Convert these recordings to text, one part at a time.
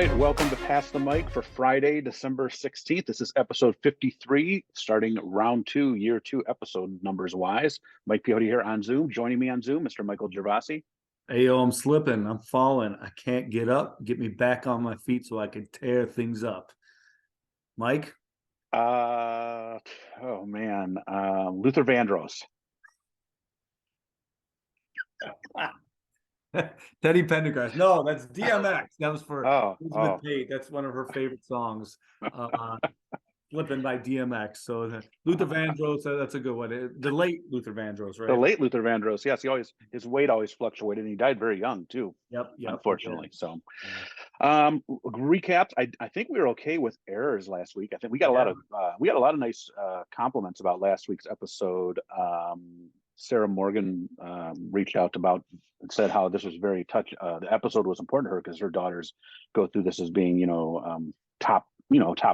right, welcome to Pass the Mic for Friday, December 16th. This is episode 53, starting round 2, year 2 episode numbers wise. Mike Piotti here on Zoom. Joining me on Zoom, Mr. Michael Gervasi. Hey, yo, I'm slipping. I'm falling. I can't get up. Get me back on my feet so I can tear things up. Mike? Luther Vandross. Teddy Pendergrass. No, that's DMX. That was for Elizabeth Pate. That's one of her favorite songs. Flipping by DMX. So Luther Vandross, that's a good one. The late Luther Vandross, right? The late Luther Vandross. Yes, his weight always fluctuated, and he died very young too. Yep. Unfortunately. So, recaps. I think we were okay with errors last week. I think we got a lot of nice compliments about last week's episode. Sarah Morgan reached out and said how this was very the episode was important to her because her daughters go through this as being top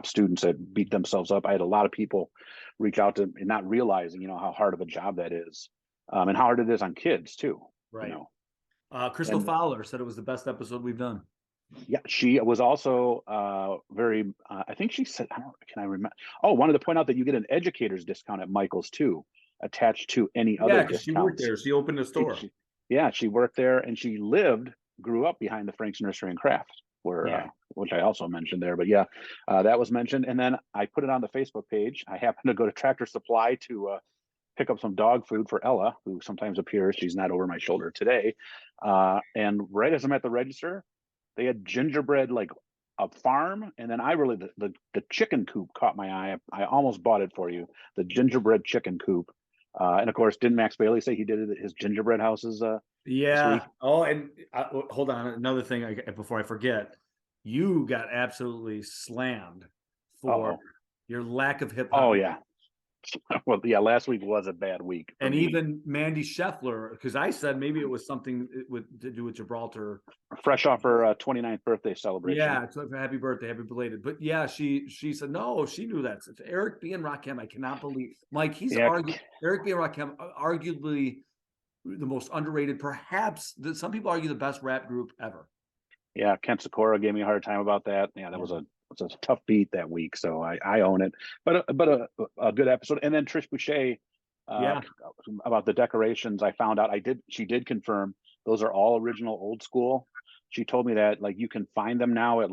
students that beat themselves up. I had a lot of people reach out to and not realizing how hard of a job that is, and how hard it is on kids too. Right. Crystal Fowler said it was the best episode we've done. Yeah, she was also very. I think she said, can I remember? Oh, wanted to point out that you get an educator's discount at Michael's too, attached to any other discounts. She worked there. She opened a store. She worked there, and she grew up behind the Frank's Nursery and Craft, which I also mentioned there. But that was mentioned, and then I put it on the Facebook page. I happened to go to Tractor Supply to pick up some dog food for Ella, who sometimes appears. She's not over my shoulder today. And right as I'm at the register, they had gingerbread, like a farm, and then the chicken coop caught my eye. I almost bought it for you, the gingerbread chicken coop. And of course, didn't Max Bailey say he did it at his gingerbread houses? This week? Oh, and hold on, another thing before I forget, you got absolutely slammed for your lack of hip hop. Oh yeah. Well, yeah, last week was a bad week. And even Mandy Scheffler, because I said maybe it was something to do with Gibraltar. Fresh off her 29th birthday celebration. Yeah, it's happy birthday, happy belated. But yeah, she said, no, she knew that. It's Eric B. and Rakim, I cannot believe. Mike, Eric B. and Rakim, arguably the most underrated, perhaps, some people argue the best rap group ever. Yeah, Kent Sikora gave me a hard time about that. Yeah, that was a tough beat that week, so I own it. But a good episode. And then Trish Boucher, about the decorations, I found out she did confirm those are all original old school. She told me that you can find them now at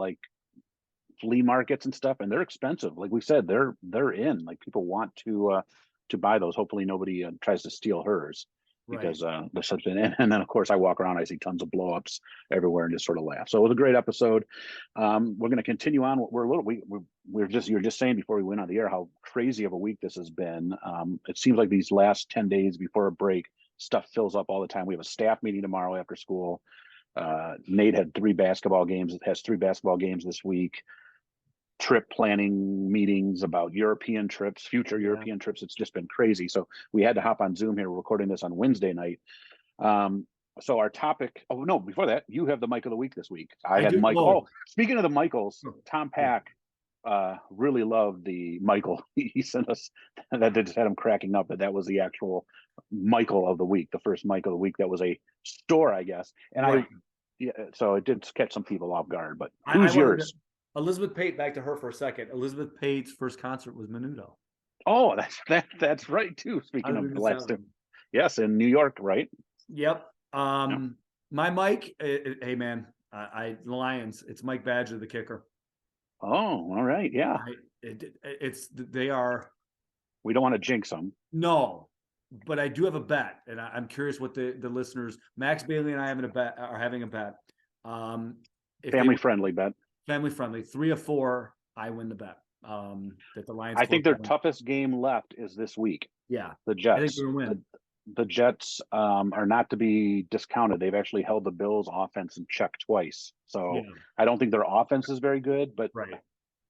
flea markets and stuff, and they're expensive. Like we said, they're in. People want to buy those. Hopefully nobody tries to steal hers. Because there's something in. And then of course I walk around, I see tons of blow-ups everywhere and just sort of laugh. So it was a great episode. We're going to continue on. You're just saying before we went on the air how crazy of a week this has been. It seems like these last 10 days before a break, stuff fills up all the time. We have a staff meeting tomorrow after school. Nate has 3 basketball games this week. Trip planning meetings about European trips, future European trips. It's just been crazy. So we had to hop on Zoom here. We're recording this on Wednesday night. So our topic, before that, you have the Mike of the Week this week. I had Michael. Oh, speaking of the Michaels, Tom Pack really loved the Michael. He sent us that just had him cracking up that was the actual Michael of the week, the first Michael of the week. That was a store, I guess. And so it did catch some people off guard, but who's yours? Elizabeth Pate, back to her for a second. Elizabeth Pate's first concert was Menudo. Oh, that's right too. Speaking of the last time. Yes, in New York, right? Yep. My Mike, hey man, the Lions. It's Mike Badger, the kicker. Oh, all right, yeah. They are. We don't want to jinx them. No, but I do have a bet, and I'm curious what the listeners. Max Bailey and I are having a bet. Family-friendly bet. Family friendly, 3 or 4. I win the bet. That the Lions. I think their toughest game left is this week. Yeah, the Jets. I think they're gonna win. The Jets are not to be discounted. They've actually held the Bills' offense in check twice. So I don't think their offense is very good, but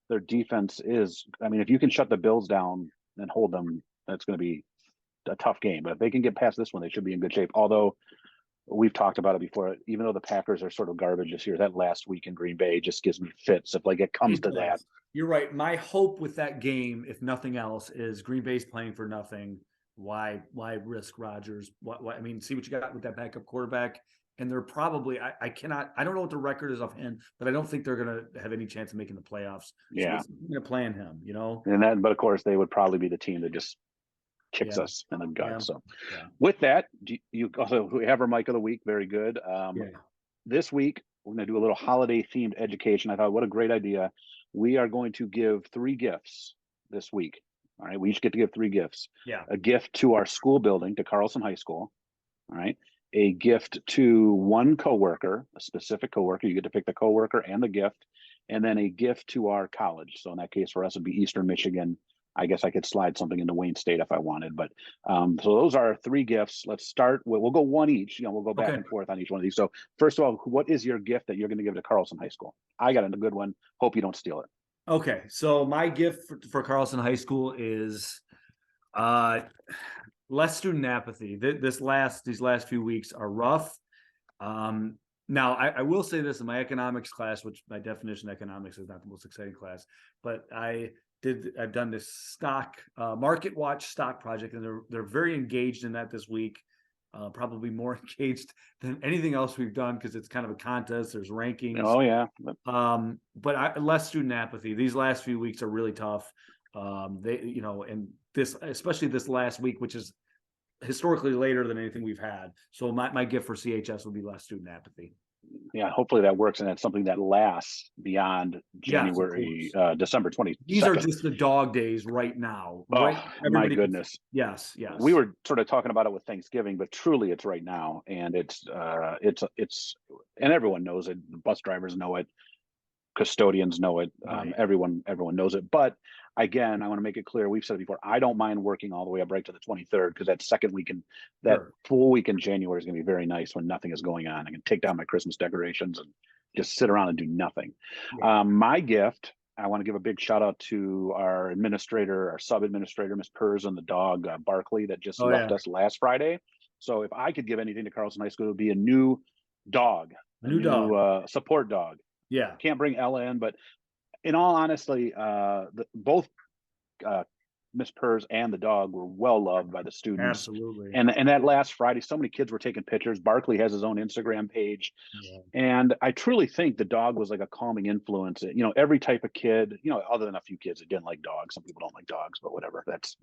their defense is. I mean, if you can shut the Bills down and hold them, that's going to be a tough game. But if they can get past this one, they should be in good shape. Although we've talked about it before, even though the Packers are sort of garbage this year, that last week in Green Bay just gives me fits if it comes to that. You're right. My hope with that game, if nothing else, is Green Bay's playing for nothing. Why risk Rodgers? I mean, see what you got with that backup quarterback, and they're probably I don't know what the record is offhand, but I don't think they're going to have any chance of making the playoffs. Yeah, so going to plan him, and then but of course they would probably be the team that just kicks Yeah. us in the gut. Yeah. So Yeah. with that, you also we have our Mike of the Week. Very good. Yeah. This week we're going to do a little holiday themed education. I thought, what a great idea. We are going to give 3 gifts this week. All right, we each get to give 3 gifts. Yeah. A gift to our school building, to Carlson High School. All right. A gift to one coworker, a specific coworker. You get to pick the coworker and the gift, and then a gift to our college. So in that case, for us, it'd be Eastern Michigan. I guess I could slide something into Wayne State if I wanted, but so those are 3 gifts. Let's start. We'll go one each. We'll go back and forth on each one of these. So first of all, what is your gift that you're going to give to Carlson High School? I got a good one. Hope you don't steal it. Okay, so my gift for Carlson High School is less student apathy. These last few weeks are rough. Now I will say this in my economics class, which by definition economics is not the most exciting class, but I've done this stock market watch stock project, and they're very engaged in that this week. Probably more engaged than anything else we've done because it's kind of a contest. There's rankings. Oh yeah. But less student apathy. These last few weeks are really tough. And this, especially this last week, which is historically later than anything we've had. So my gift for CHS would be less student apathy. Yeah, hopefully that works, and that's something that lasts beyond January, December 20th. These are just the dog days right now. Oh, my goodness. Yes. We were sort of talking about it with Thanksgiving, but truly it's right now, and it's and everyone knows it. The bus drivers know it, custodians know it, Right. Everyone knows it. But again, I want to make it clear, we've said it before, I don't mind working all the way up right to the 23rd, because that second weekend, that full week in January is going to be very nice when nothing is going on. I can take down my Christmas decorations and just sit around and do nothing. Yeah. My gift, I want to give a big shout out to our administrator, our sub administrator, Miss Pers, and the dog Barkley, that just left us last Friday. So if I could give anything to Carlson High School, it would be a new dog, a new support dog. Yeah, can't bring Ella in, but in all honesty, both Miss Pers and the dog were well loved by the students. Absolutely. And that last Friday, so many kids were taking pictures. Barkley has his own Instagram page. Yeah. And I truly think the dog was like a calming influence. Every type of kid, other than a few kids that didn't like dogs. Some people don't like dogs, but whatever. That's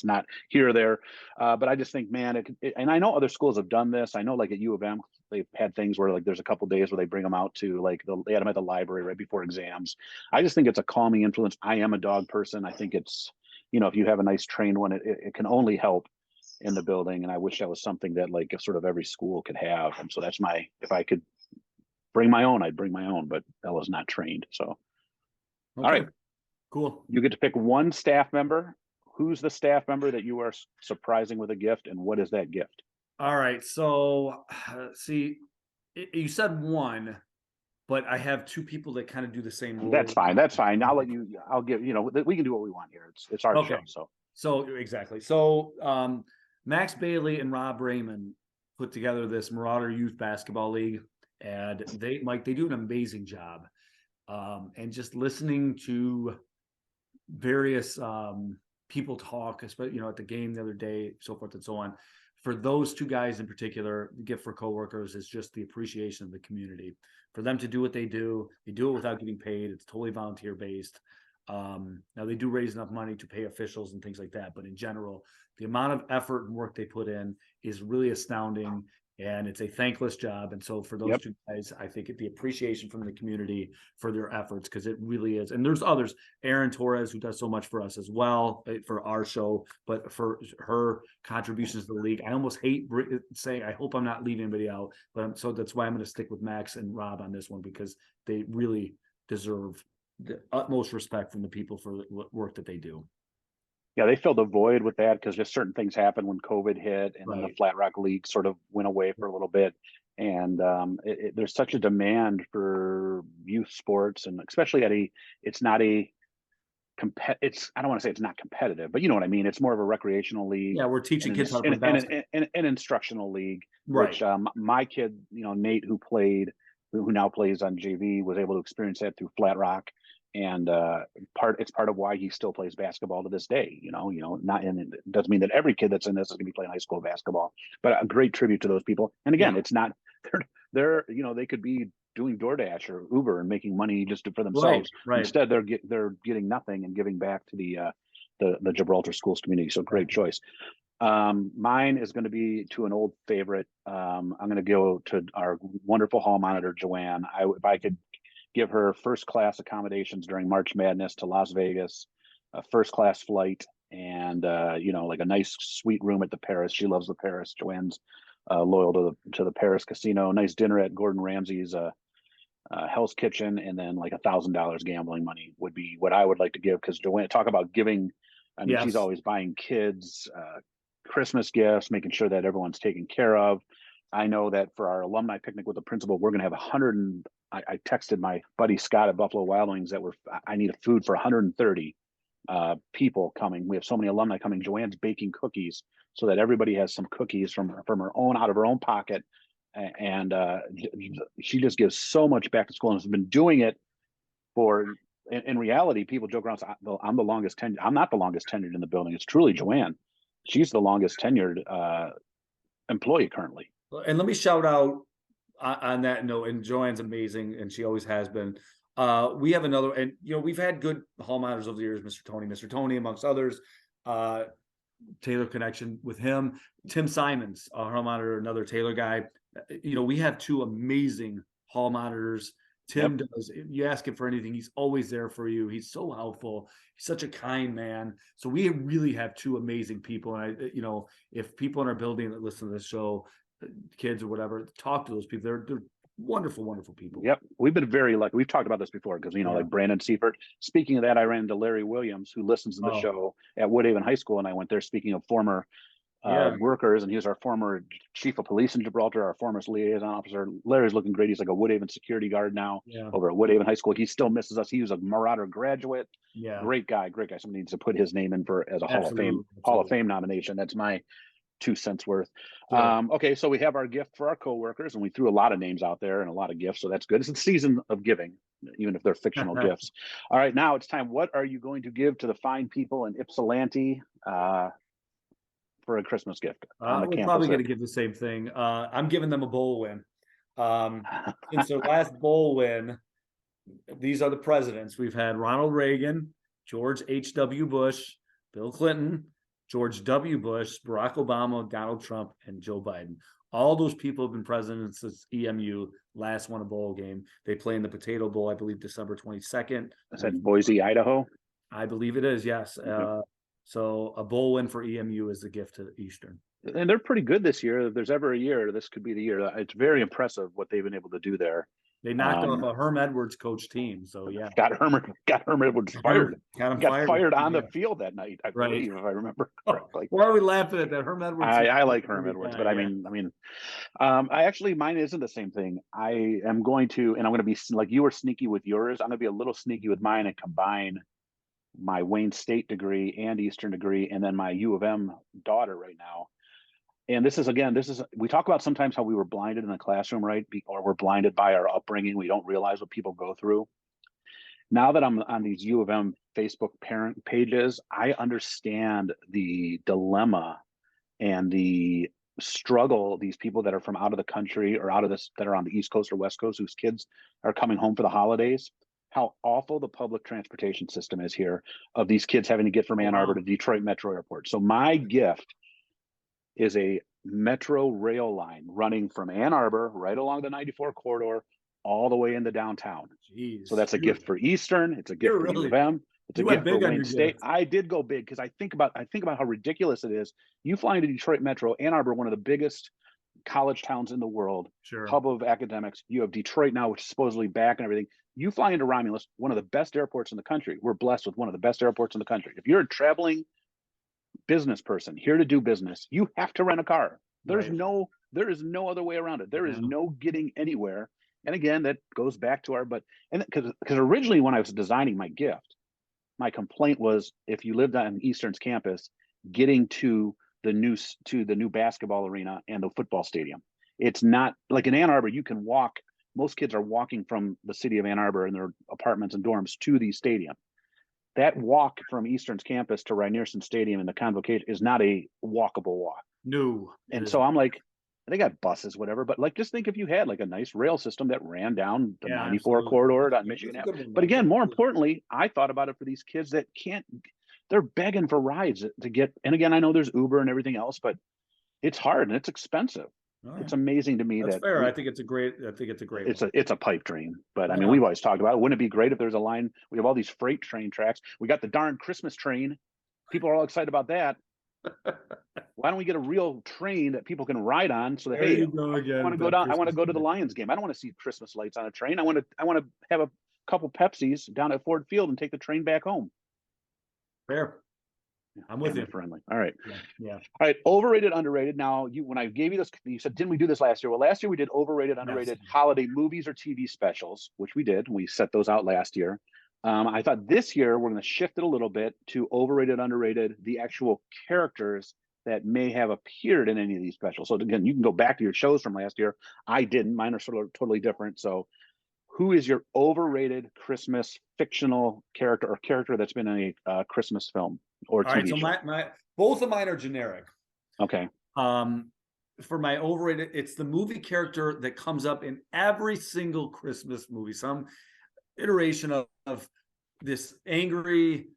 not here or there. But I just think, man, and I know other schools have done this. I know, like at U of M, they've had things where like there's a couple days where they bring them out to they had them at the library right before exams. I just think it's a calming influence. I am a dog person. I think it's, if you have a nice trained one, it can only help in the building. And I wish that was something that like sort of every school could have. And so that's if I could bring my own, I'd bring my own, but Ella's not trained. So, okay. All right, cool. You get to pick one staff member. Who's the staff member that you are surprising with a gift, and what is that gift? All right. So see, you said one, but I have 2 people that kind of do the same role. That's fine. I'll give, we can do what we want here. It's our show. So exactly. So Max Bailey and Rob Raymond put together this Marauder Youth Basketball League, and they do an amazing job. And just listening to various people talk, especially, at the game the other day, so forth and so on. For those 2 guys in particular, the gift for coworkers is just the appreciation of the community. For them to do what they do it without getting paid. It's totally volunteer based. Now they do raise enough money to pay officials and things like that, but in general, the amount of effort and work they put in is really astounding, and it's a thankless job. And so for those 2 guys, I think the appreciation from the community for their efforts, because it really is. And there's others, Erin Torres, who does so much for us as well, for our show, but for her contributions to the league. I almost hate saying, I hope I'm not leaving anybody out, but so that's why I'm going to stick with Max and Rob on this one, because they really deserve the utmost respect from the people for the work that they do. Yeah, they filled a void with that, because just certain things happened when COVID hit, and then the Flat Rock League sort of went away for a little bit. And there's such a demand for youth sports, and especially I don't want to say it's not competitive, but you know what I mean. It's more of a recreational league. Yeah, we're teaching kids how to play basketball. An instructional league, right? Which my kid, Nate, who now plays on JV, was able to experience that through Flat Rock. and it's part of why he still plays basketball to this day. Not and it doesn't mean that every kid that's in this is going to be playing high school basketball, but a great tribute to those people. And again, it's not they're they could be doing DoorDash or Uber and making money just for themselves. Right. Instead, they're getting nothing and giving back to the Gibraltar schools community. So great choice. Mine is going to be to an old favorite. I'm going to go to our wonderful hall monitor, Joanne. If I could give her first class accommodations during March Madness to Las Vegas, a first class flight, and like a nice suite room at the Paris. She loves the Paris. Joanne's loyal to the Paris casino. Nice dinner at Gordon Ramsay's Hell's Kitchen, and then like $1,000 gambling money would be what I would like to give, because Joanne, talk about giving. I mean, she's always buying kids Christmas gifts, making sure that everyone's taken care of. I know that for our alumni picnic with the principal, we're going to have 100. I texted my buddy Scott at Buffalo Wild Wings that I need a food for 130 people coming. We have so many alumni coming. Joanne's baking cookies so that everybody has some cookies from her own, out of her own pocket. And she just gives so much back to school and has been doing it for. In reality, people joke around. I'm the longest tenured. I'm not the longest tenured in the building. It's truly Joanne. She's the longest tenured employee currently. And let me shout out on that note. And Joanne's amazing, and she always has been. We have another, and we've had good hall monitors over the years, Mr. Tony, amongst others. Taylor connection with him. Tim Simons, our hall monitor, another Taylor guy. We have two amazing hall monitors. Tim does. You ask him for anything, he's always there for you. He's so helpful. He's such a kind man. So we really have two amazing people. And if people in our building that listen to this show, kids or whatever, talk to those people. They're wonderful, wonderful people. Yep, we've been very lucky. We've talked about this before because like Brandon Seifert. Speaking of that, I ran into Larry Williams, who listens to the show at Woodhaven High School, and I went there. Speaking of former workers, and he was our former chief of police in Gibraltar, our former liaison officer. Larry's looking great. He's like a Woodhaven security guard now over at Woodhaven High School. He still misses us. He was a Marauder graduate. Great guy. Somebody needs to put his name in as a Hall of Fame nomination. That's my 2 cents worth. Okay, so we have our gift for our coworkers, and we threw a lot of names out there and a lot of gifts, so that's good. It's a season of giving, even if they're fictional gifts. All right, now it's time. What are you going to give to the fine people in Ypsilanti for a Christmas gift? We're probably going to give the same thing. I'm giving them a bowl win. Since their last bowl win, these are the presidents. We've had Ronald Reagan, George H.W. Bush, Bill Clinton, George W. Bush, Barack Obama, Donald Trump, and Joe Biden. All those people have been presidents since EMU last won a bowl game. They play in the Potato Bowl, I believe, December 22nd. Is that Boise, Idaho? I believe it is, yes. Okay. So a bowl win for EMU is the gift to Eastern. And they're pretty good this year. If there's ever a year, this could be the year. It's very impressive what they've been able to do there. They knocked off a Herm Edwards coach team. So yeah, got Herm Edwards fired. Got fired on the field that night, I believe, if I remember correctly. Why are we laughing at that? Herm Edwards. I like Herm Edwards, but I mean, I actually, mine isn't the same thing. I am going to, and I'm going to be like you were sneaky with yours. I'm going to be a little sneaky with mine and combine my Wayne State degree and Eastern degree, and then my U of M daughter right now. And this is, we talk about sometimes how we were blinded in the classroom, right? Or we're blinded by our upbringing. We don't realize what people go through. Now that I'm on these U of M Facebook parent pages, I understand the dilemma and the struggle these people that are from out of the country or out of this, that are on the East Coast or West Coast, whose kids are coming home for the holidays, how awful the public transportation system is here, of these kids having to get from Ann Arbor to Detroit Metro Airport. So my gift is a metro rail line running from Ann Arbor right along the 94 corridor all the way into downtown. Jeez, so that's a gift for Eastern. It's a gift for U of M. It's a gift for Wayne State. I did go big because I think about how ridiculous it is. You fly into Detroit Metro, Ann Arbor, one of the biggest college towns in the world, hub of academics. You have Detroit now, which is supposedly back and everything. You fly into Romulus, one of the best airports in the country. We're blessed with one of the best airports in the country. If you're a traveling business person here to do business, you have to rent a car. There is no other way around it. There is no getting anywhere. And again, that goes back to because originally when I was designing my gift, my complaint was if you lived on Eastern's campus, getting to the new basketball arena and the football stadium. It's not like in Ann Arbor, you can walk most kids are walking from the city of Ann Arbor in their apartments and dorms to the stadium. That walk from Eastern's campus to Rynearson Stadium in the Convocation is not a walkable walk. No. And so I'm like, they got buses, whatever, but like, just think if you had like a nice rail system that ran down the 94 absolutely. corridor on Michigan Avenue. But again, more importantly, I thought about it for these kids that can't, they're begging for rides to get, and again, I know there's Uber and everything else, but it's hard and it's expensive. Right. It's amazing to me. That's fair. I think it's a great it's a pipe dream. But I mean, we've always talked about it. Wouldn't it be great if there's a line? We have all these freight train tracks. We got the darn Christmas train. People are all excited about that. Why don't we get a real train that people can ride on so that, hey, I want to go down. I want to go to the Lions game. I don't want to see Christmas lights on a train. I want to have a couple Pepsis down at Ford Field and take the train back home. Fair. I'm with you. Friendly. All right. Yeah. All right. Overrated, underrated. Now, when I gave you this, you said, didn't we do this last year? Well, last year we did overrated, underrated holiday movies or TV specials, which we did. We set those out last year. I thought this year we're going to shift it a little bit to overrated, underrated, the actual characters that may have appeared in any of these specials. So again, you can go back to your shows from last year. I didn't. Mine are sort of totally different. So who is your overrated Christmas fictional character or character that's been in a Christmas film or TV show? So both of mine are generic. Okay. For my overrated, it's the movie character that comes up in every single Christmas movie. Some iteration of this angry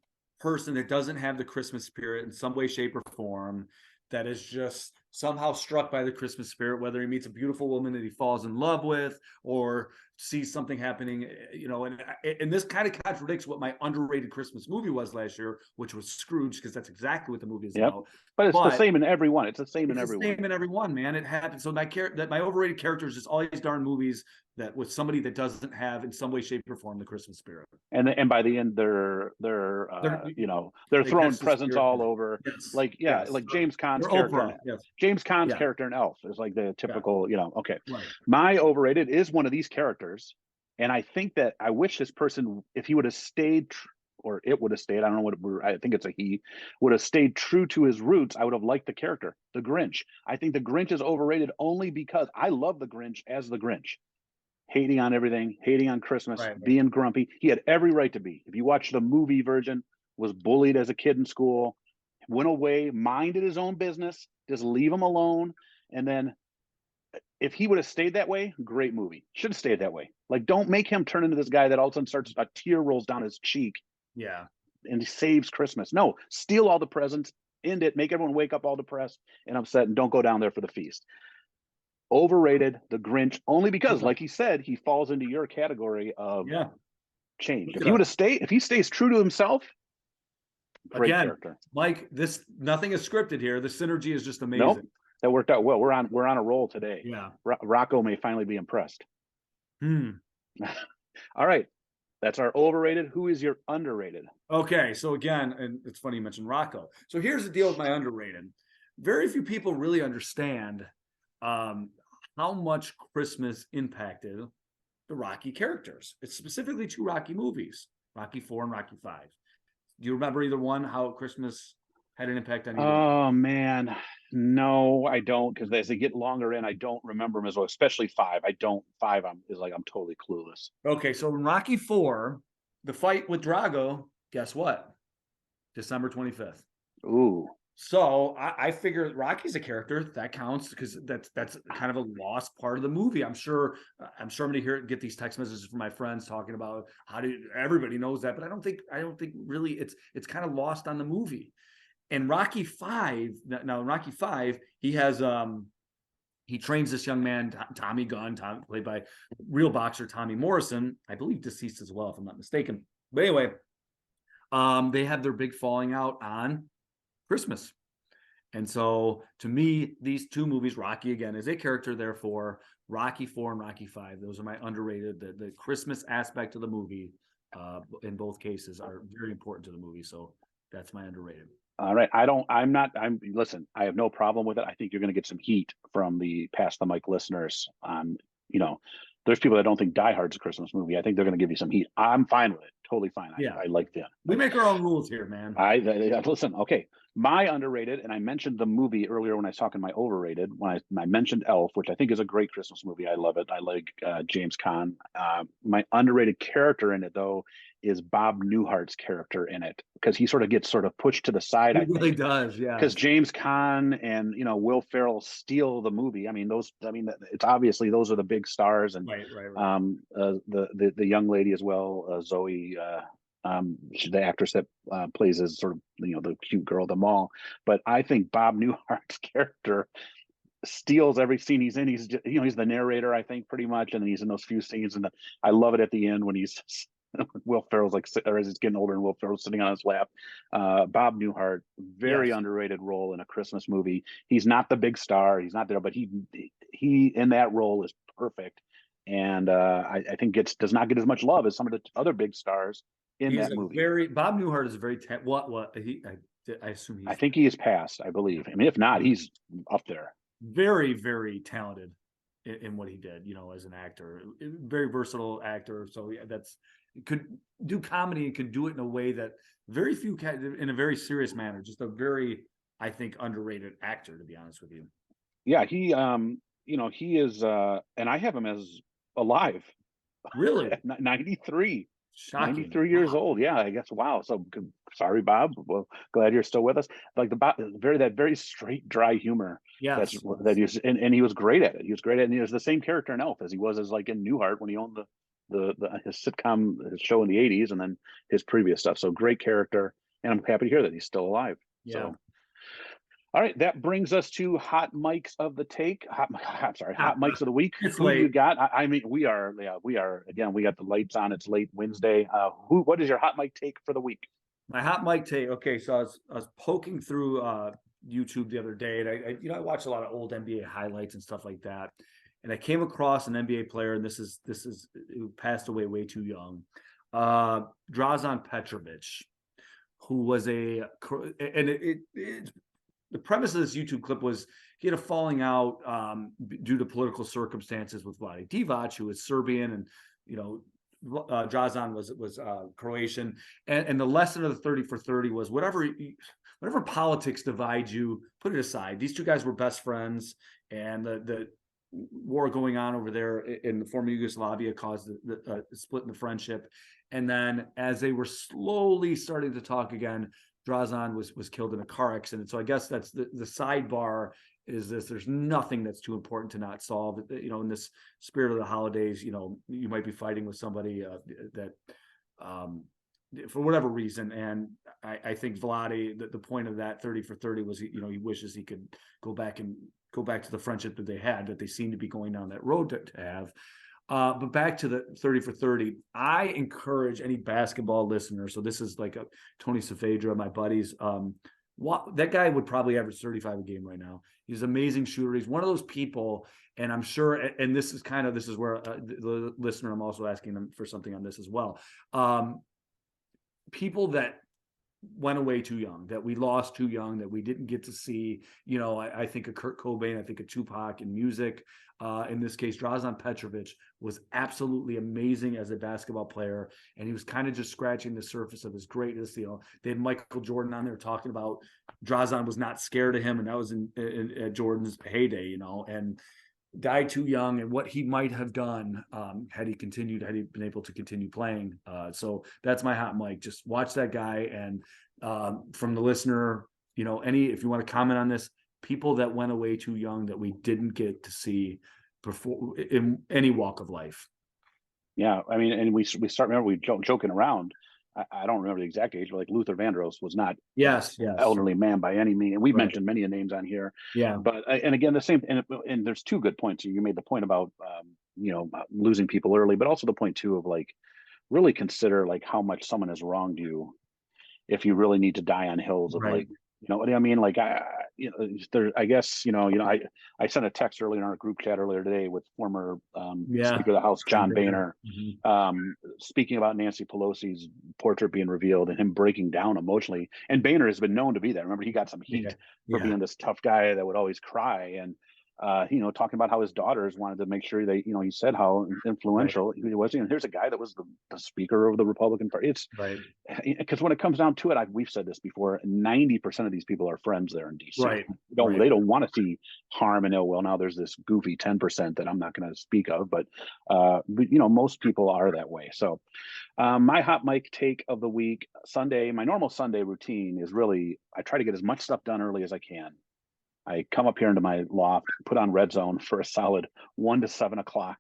person that doesn't have the Christmas spirit in some way, shape, or form, that is just somehow struck by the Christmas spirit, whether he meets a beautiful woman that he falls in love with or sees something happening, and this kind of contradicts what my underrated Christmas movie was last year, which was Scrooge, because that's exactly what the movie is about. But it's the same in every one. It's the same in every one. Same in every one, man. It happens. So my overrated character is just all these darn movies that with somebody that doesn't have in some way, shape, or form the Christmas spirit. And by the end, they're throwing presents all over. Yes. Like James Caan's character. Yes. James Caan's character in Elf is like the typical, okay. Right. My overrated is one of these characters. And I think that I wish this person, if he would have stayed, or it would have stayed, I don't know I think it's a he, would have stayed true to his roots, I would have liked the character, the Grinch. I think the Grinch is overrated only because I love the Grinch as the Grinch. Hating on everything, hating on Christmas, being grumpy. He had every right to be. If you watch the movie version, was bullied as a kid in school, went away, minded his own business, just leave him alone. And then if he would have stayed that way, great movie. Should have stayed that way. Like, don't make him turn into this guy that all of a sudden a tear rolls down his cheek. Yeah. And he saves Christmas. No, steal all the presents, end it, make everyone wake up all depressed and upset, and don't go down there for the feast. Overrated, the Grinch, only because, like he said, he falls into your category of change. If he stays true to himself, great character. Mike, nothing is scripted here. The synergy is just amazing. Nope. That worked out well. We're on a roll today. Yeah. Rocco may finally be impressed. All right. That's our overrated. Who is your underrated? Okay. So again, and it's funny you mentioned Rocco. So here's the deal with my underrated. Very few people really understand how much Christmas impacted the Rocky characters. It's specifically two Rocky movies, Rocky 4 and Rocky 5. Do you remember either one, how Christmas had an impact on you? Oh, man. No, I don't, because as they get longer in, I don't remember them as well, especially 5. I'm totally clueless. Okay, so in Rocky 4, the fight with Drago, guess what? December 25th. Ooh. So I figure Rocky's a character that counts because that's kind of a lost part of the movie. I'm sure I'm going to get these text messages from my friends talking about everybody knows that, but I don't think really it's kind of lost on the movie. And Rocky 5, now in Rocky 5, he has he trains this young man, Tommy Gunn, played by real boxer Tommy Morrison, I believe deceased as well, if I'm not mistaken. But anyway, they have their big falling out on Christmas. And so to me, these two movies, Rocky again is a character, therefore Rocky 4 and Rocky 5, those are my underrated. The Christmas aspect of the movie in both cases are very important to the movie. So that's my underrated. All right. Listen, I have no problem with it. I think you're going to get some heat from the Pass the Mic listeners on, there's people that don't think Die Hard's a Christmas movie. I think they're going to give you some heat. I'm fine with it. Totally fine. Yeah. I like that. We make our own rules here, man. Listen. Okay. My underrated, and I mentioned the movie earlier when I was talking my overrated, when I mentioned Elf, which I think is a great Christmas movie. I love it. I like James Caan. My underrated character in it, though, is Bob Newhart's character in it, because he sort of gets sort of pushed to the side, He I really think, does, because yes. James Caan and Will Ferrell steal the movie. I mean, it's obviously those are the big stars, and Right. the young lady as well, Zoe. She's the actress that plays as sort of the cute girl at the mall. But I think Bob Newhart's character steals every scene he's in. He's the narrator, I think, pretty much, and he's in those few scenes. And I love it at the end when he's Will Ferrell's like, or as he's getting older, and Will Ferrell's sitting on his lap. Bob Newhart, very Yes. underrated role in a Christmas movie. He's not the big star, he's not there, but he in that role is perfect. And I think does not get as much love as some of the other big stars in He's that a movie. very Bob Newhart is a very what he I assume I he's think he is passed, I believe. I mean, if not, he's up there. very talented in what he did, as an actor. Very versatile actor. So yeah, could do comedy and could do it in a way that very few can, in a very serious manner. Just a very, I think, underrated actor, to be honest with you. Yeah, he is, and I have him as alive Really at 93. shocking. 93 years Wow. old. Yeah, I guess. Wow. So sorry, Bob. Well, glad you're still with us. Like that very straight, dry humor. Yes. That he's and he was great at it. He was great at it. And he was the same character in Elf as he was as like in Newhart when he owned his sitcom, his show in the 80s, and then his previous stuff. So great character. And I'm happy to hear that he's still alive. Yeah. So all right, that brings us to hot mics of the take. Hot mics of the week. It's Who you late. got? I mean, we are again. We got the lights on. It's late Wednesday. What is your hot mic take for the week? My hot mic take. Okay, so I was poking through YouTube the other day, and I watch a lot of old NBA highlights and stuff like that. And I came across an NBA player, and this is who passed away way too young. Drazen Petrovic, who was and the premise of this YouTube clip was he had a falling out due to political circumstances with Vlade Divac, who was Serbian, and Drazen was Croatian, and the lesson of the 30 for 30 was whatever politics divide you, put it aside. These two guys were best friends, and the war going on over there in the former Yugoslavia caused the split in the friendship. And then as they were slowly starting to talk again, Drazen was killed in a car accident. So I guess that's the sidebar is this: there's nothing that's too important to not solve. In this spirit of the holidays, you might be fighting with somebody that for whatever reason. And I think Vlade, the point of that 30 for 30 was, he wishes he could go back to the friendship that they had, that they seem to be going down that road to have. But back to the 30 for 30, I encourage any basketball listener. So this is like a Tony Saavedra, my buddies. That guy would probably average 35 a game right now. He's an amazing shooter. He's one of those people, and I'm sure, and this is where the listener, I'm also asking them for something on this as well. People that went away too young, that we lost too young, that we didn't get to see. I think of Kurt Cobain, I think of Tupac in music. In this case, Drazen Petrovic was absolutely amazing as a basketball player, and he was kind of just scratching the surface of his greatness. They had Michael Jordan on there talking about Drazen was not scared of him, and that was in Jordan's heyday, and died too young, and what he might have done had he been able to continue playing. So that's my hot mic. Just watch that guy. And from the listener, if you want to comment on this, people that went away too young that we didn't get to see before in any walk of life. Yeah, I mean, and we start, remember, we joking around. I don't remember the exact age, but like Luther Vandross was not yes elderly man by any means. And we've right. mentioned many names on here. Yeah. But and again, the same, and there's two good points. You made the point about losing people early, but also the point too of like really consider like how much someone has wronged you if you really need to die on hills of right. like, what I mean? Like, I guess, I sent a text earlier in our group chat earlier today with former Speaker of the House, John Boehner, speaking about Nancy Pelosi's portrait being revealed and him breaking down emotionally. And Boehner has been known to be that. Remember, he got some heat for being this tough guy that would always cry. And talking about how his daughters wanted to make sure they, he said how influential he was. And here's a guy that was the speaker of the Republican Party. It's because when it comes down to it, we've said this before, 90% of these people are friends there in DC. They don't want to see harm and ill will. Now there's this goofy 10% that I'm not going to speak of, but most people are that way. So my hot mic take of the week, Sunday, my normal Sunday routine is really, I try to get as much stuff done early as I can. I come up here into my loft, put on Red Zone for a solid 1 to 7 o'clock,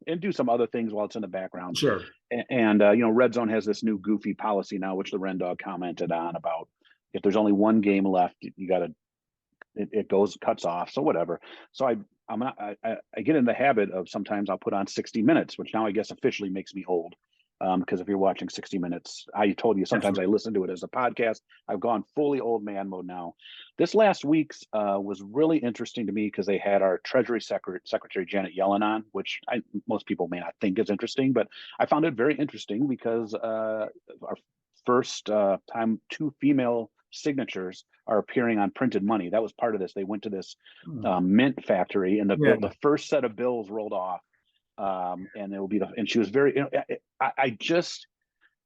and do some other things while it's in the background. Sure. And Red Zone has this new goofy policy now, which the Ren Dog commented on, about if there's only one game left, you got to, it cuts off. So whatever. So I get in the habit of, sometimes I'll put on 60 Minutes, which now I guess officially makes me old. Because if you're watching 60 Minutes, I told you sometimes I listen to it as a podcast. I've gone fully old man mode now. This last week's was really interesting to me because they had our Treasury Secretary Janet Yellen on, which most people may not think is interesting, but I found it very interesting because our first time 2 female signatures are appearing on printed money. That was part of this. They went to this mint factory, and the first set of bills rolled off. And it will be and she was very, I just,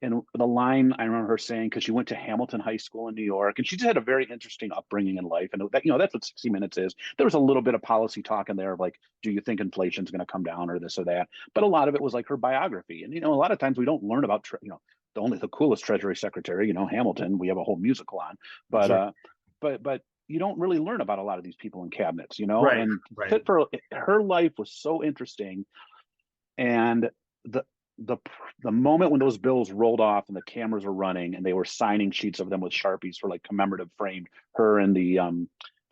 and the line I remember her saying, because she went to Hamilton High School in New York, and she just had a very interesting upbringing in life. And that, that's what 60 Minutes is. There was a little bit of policy talk in there of like, do you think inflation's going to come down or this or that? But a lot of it was like her biography. And, a lot of times we don't learn about, the coolest Treasury Secretary, Hamilton, we have a whole musical on, but, but you don't really learn about a lot of these people in cabinets, and for her life was so interesting. And the moment when those bills rolled off and the cameras were running and they were signing sheets of them with Sharpies for like commemorative framed, her and the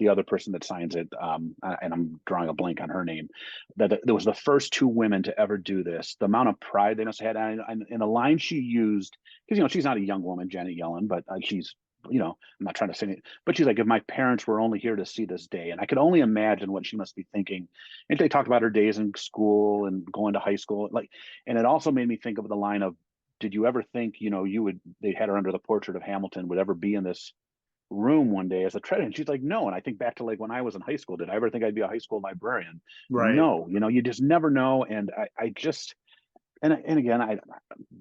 other person that signs it, and I'm drawing a blank on her name, that there was the first 2 women to ever do this. The amount of pride they must have had, and the line she used, because she's not a young woman, Janet Yellen, but she's, I'm not trying to say it, but she's like, if my parents were only here to see this day. And I could only imagine what she must be thinking. And they talked about her days in school and going to high school. And it also made me think of the line of, did you ever think, they had her under the portrait of Hamilton, would ever be in this room one day as a treasure? And she's like, no. And I think back to like when I was in high school, did I ever think I'd be a high school librarian? No, you just never know. And I just, and again,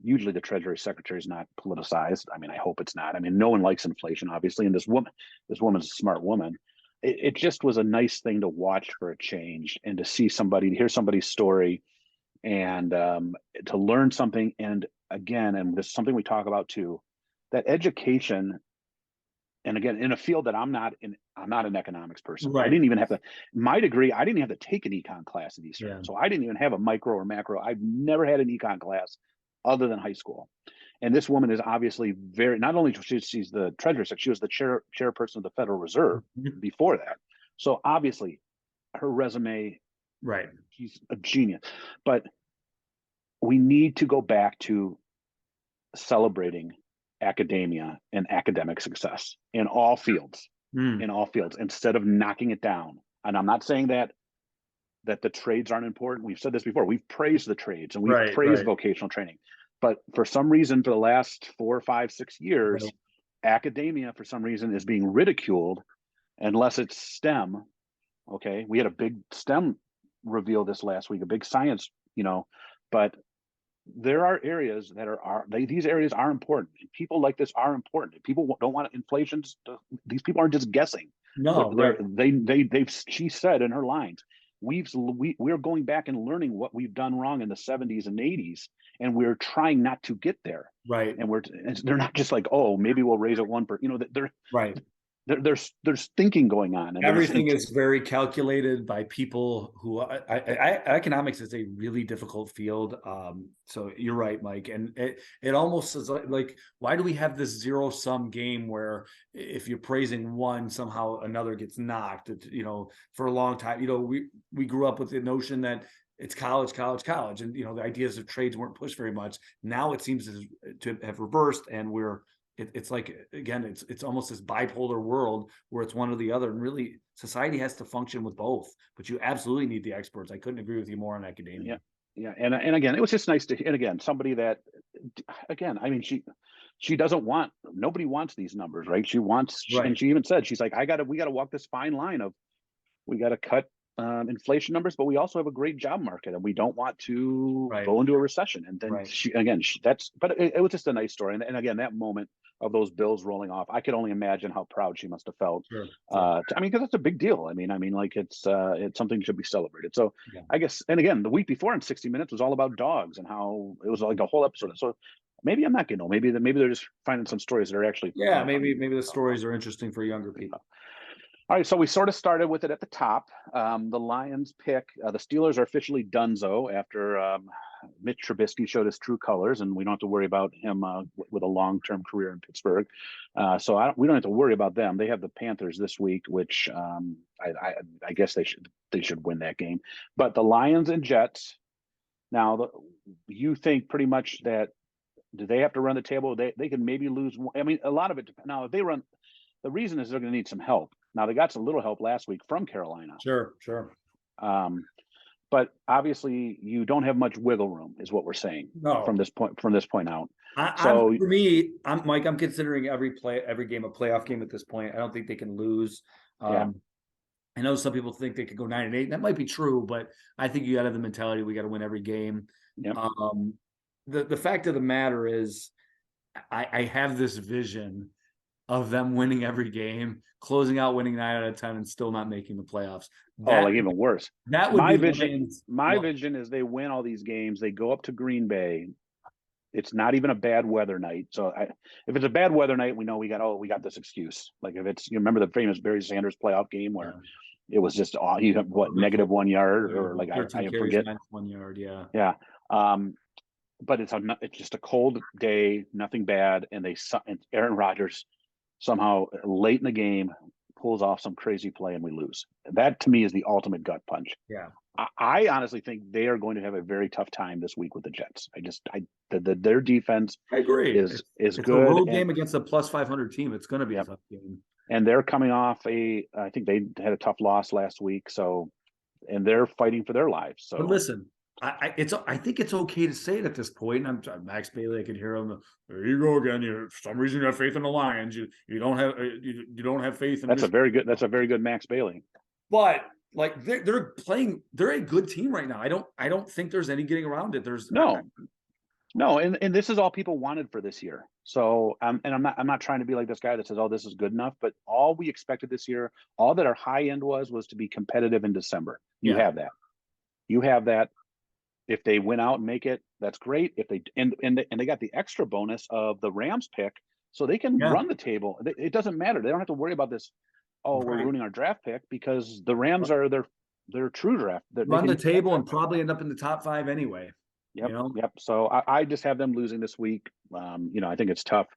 usually the Treasury Secretary is not politicized. I mean, I hope it's not. I mean, no one likes inflation, obviously, and this woman's a smart woman. It just was a nice thing to watch for a change, and to see to hear somebody's story, and to learn something. And again, and this is something we talk about too, that education. And again, in a field that I'm not an economics person. I didn't even have my degree, I didn't have to take an econ class at Eastern. So I didn't even have a micro or macro. I've never had an econ class other than high school. And this woman is obviously not only she's the treasurer, she was the chairperson of the Federal Reserve before that. So obviously her resume, she's a genius. But we need to go back to celebrating academia and academic success in all fields, instead of knocking it down. And I'm not saying that the trades aren't important. We've said this before. We've praised the trades and we've praised vocational training, but for some reason, for the last 4, 5, 6 years, academia for some reason is being ridiculed unless it's STEM. Okay, we had a big STEM reveal this last week, a big science, but there are areas that these areas are important. People like this are important. People don't want inflation. These people aren't just guessing. No, she said in her lines, we're going back and learning what we've done wrong in the 70s and 80s, and we're trying not to get there. And they're not just like, oh, maybe we'll raise it 1%. They're there's thinking going on, and everything is very calculated by people who economics is a really difficult field. So you're right, Mike, and it almost is like why do we have this zero-sum game where if you're praising one, somehow another gets knocked? For a long time, we grew up with the notion that it's college, and the ideas of trades weren't pushed very much. Now it seems to have reversed, and it's like, again, it's almost this bipolar world where it's one or the other, and really society has to function with both, but you absolutely need the experts. I couldn't agree with you more on academia. And again, it was just nice to, and again, somebody that, again, I mean, she doesn't want, nobody wants these numbers, right? She wants, and she even said, she's like, we got to walk this fine line of, we got to cut inflation numbers, but we also have a great job market, and we don't want to go into a recession. And then but it was just a nice story. And again, that moment of those bills rolling off, I could only imagine how proud she must have felt. Sure. I mean, because it's a big deal. I mean, like it's something that should be celebrated. So I guess, and again, the week before in 60 Minutes was all about dogs and how it was like a whole episode. So maybe I'm not getting old. Maybe they're just finding some stories that are actually maybe the stories are interesting for younger people. All right, so we sort of started with it at the top. The Lions pick. The Steelers are officially donezo after Mitch Trubisky showed his true colors, and we don't have to worry about him with a long-term career in Pittsburgh. So we don't have to worry about them. They have the Panthers this week, which I guess they should win that game. But the Lions and Jets. Now, you think pretty much that do they have to run the table? They can maybe lose. I mean, a lot of it. Now, if they run, the reason is they're going to need some help. Now they got some little help last week from Carolina. Sure. But obviously you don't have much wiggle room, is what we're saying from this point out. For me, Mike, I'm considering every game a playoff game at this point. I don't think they can lose. I know some people think they could go 9-8. That might be true, but I think you got to have the mentality we got to win every game. Yep. The fact of the matter is, I have this vision of them winning every game, closing out winning 9 out of 10, and still not making the playoffs. Like even worse. That would my be vision. My vision is they win all these games. They go up to Green Bay. It's not even a bad weather night. So if it's a bad weather night, we know we got this excuse. Like if it's, you remember the famous Barry Sanders playoff game where it was just you have negative 1 yard or like I forget 1 yard. Yeah. But it's just a cold day, nothing bad, and Aaron Rodgers somehow late in the game pulls off some crazy play and we lose. That to me is the ultimate gut punch. Yeah. I honestly think they are going to have a very tough time this week with the Jets. Their defense I agree. is it's good. A road game against a plus 500 team. It's going to be a tough game. And they're coming off I think they had a tough loss last week. And they're fighting for their lives. So but listen, I think it's okay to say it at this point. I'm Max Bailey. I can hear him. There you go again. For some reason you have faith in the Lions. You don't have faith in. That's a very good Max Bailey. But like they're playing. They're a good team right now. I don't think there's any getting around it. There's no. And this is all people wanted for this year. So I'm not trying to be like this guy that says, oh, this is good enough. But all we expected this year, all that our high end was to be competitive in December. You have that. If they win out and make it, that's great. If they and they got the extra bonus of the Rams pick, so they can run the table. It doesn't matter. They don't have to worry about this. Oh, we're ruining our draft pick because the Rams are their true draft. Run the table and probably end up in the top 5 anyway. Yep. Yep. So I just have them losing this week. I think it's tough.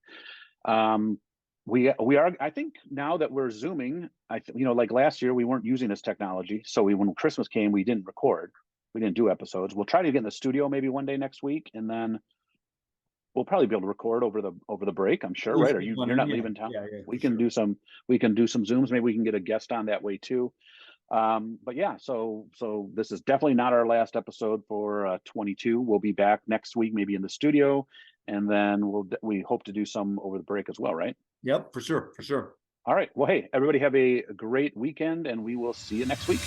We are. I think now that we're Zooming, like last year we weren't using this technology. So when Christmas came, we didn't record. We didn't do episodes. We'll try to get in the studio maybe one day next week, and then we'll probably be able to record over the break. I'm sure, right? Or you're not leaving town? Yeah, we can do some Zooms. Maybe we can get a guest on that way too. But yeah, so this is definitely not our last episode for 22. We'll be back next week, maybe in the studio, and then we hope to do some over the break as well, right? Yep, for sure. All right. Well, hey, everybody have a great weekend, and we will see you next week.